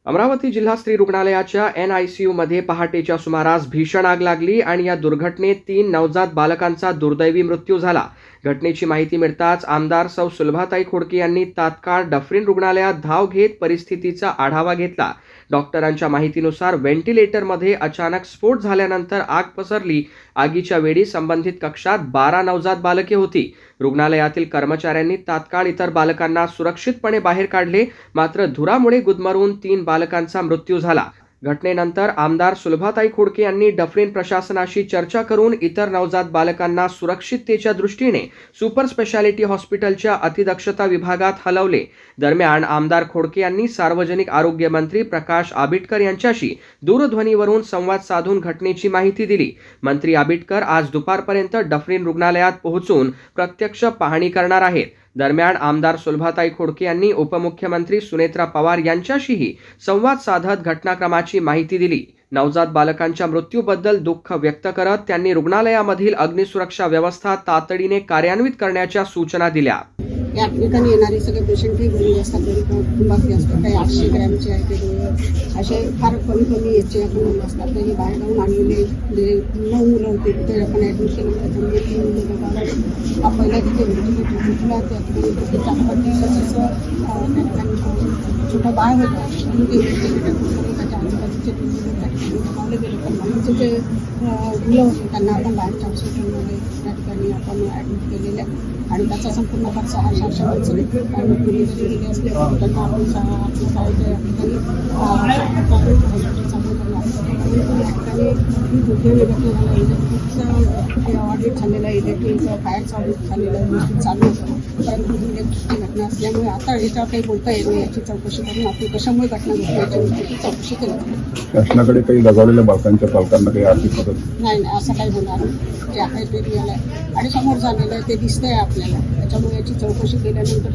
अमरावती जिल्हा स्त्री रुग्णालयाच्या NICU मध्ये पहाटेच्या सुमारास भीषण आग लागली आणि या दुर्घटनेत 3 नवजात बालकांचा दुर्दैवी मृत्यू झाला। घटनेची माहिती मिळताच आमदार सौ सुलभाताई खोडके यांनी तात्काळ डफरीन रुग्णालयात धाव घेत परिस्थितीचा आढावा घेतला। डॉक्टरांच्या माहितीनुसार व्हेंटिलेटरमध्ये अचानक स्फोट झाल्यानंतर आग पसरली। आगीच्या वेळी संबंधित कक्षात 12 नवजात बालके होती। रुग्णालयातील कर्मचाऱ्यांनी तात्काळ इतर बालकांना सुरक्षितपणे बाहेर काढले, मात्र धुरामुळे गुदमरून 3 बालकांचा मृत्यू झाला। घटनेनंतर आमदार सुलभाताई खोडके यांनी डफरीन प्रशासनाशी चर्चा करून इतर नवजात बालकांना सुरक्षिततेच्या दृष्टीने सुपर स्पेशालिटी हॉस्पिटलच्या अतिदक्षता विभागात हलवले। दरम्यान आमदार खोडके यांनी सार्वजनिक आरोग्य मंत्री प्रकाश आबिटकर यांच्याशी दूरध्वनीवरून संवाद साधून घटनेची माहिती दिली। मंत्री आबिटकर आज दुपारपर्यंत डफरीन रुग्णालयात पोहोचून प्रत्यक्ष पाहणी करणार आहेत। दरम्यान आमदार सुलभाताई खोडके यांनी उपमुख्यमंत्री सुनेत्रा पवार यांच्याशीही संवाद साधत घटनाक्रमाची माहिती दिली। नवजात बालकांच्या मृत्यूबद्दल दुःख व्यक्त करत त्यांनी रुग्णालयामधील अग्निसुरक्षा व्यवस्था तातडीने कार्यान्वित करण्याच्या सूचना दिल्या। या ठिकाणी येणारे सगळे पेशंट हे घरी असतात, घरी कुटुंबातले असतात, काही 800 ग्रॅमचे आहे ते असे फार कमी याचे आपण असतात। ते बाहेर जाऊन आणलेले जे 9 मुलं होते ते आपण ॲडमिट केलं, त्याच्यामध्ये 3 मुलं बघा पहिल्या तिथे भेटला त्या ठिकाणी 4-5 दिवसाचं त्या ठिकाणी छोटं बाळ होतं त्याच्या आजूबाजूचे मुलं त्या ठिकाणी गमावले गेले। पण बाकीचे जे मुलं होते त्यांना आपण बाहेरच्या हॉस्पिटलमध्ये त्या ठिकाणी आपण ॲडमिट केलेले आणि त्याचा संपूर्ण खर्च हा शासनाने दिलेले असल्यामुळे त्यांना आपण शाळेच्या या ठिकाणी हॉस्पिटल चालू करणार या ठिकाणी दुर्दैवी घटना झाला। इलेक्ट्रिकचा ऑडिट झालेला आहे, इलेक्ट्रिकचा फायरचा ऑडिट झालेला आहे, गोष्टी चालू होतं, परंतु ही इलेक्ट्रिकची घटना असल्यामुळे आता याच्यावर काही बोलता येत नाही। याची चौकशी करून आपण कशामुळे घटना घडली याच्या गोष्टीची चौकशी केली। शासनाकडे काही दगावलेल्या बालकांच्या पालकांना काही आर्थिक मदत नाही असं काही होणार नाही। जे आहे ते रिअल आहे आणि समोर झालेलं आहे ते दिसतंय आपल्याला, त्याच्यामुळे याची चौकशी केल्यानंतर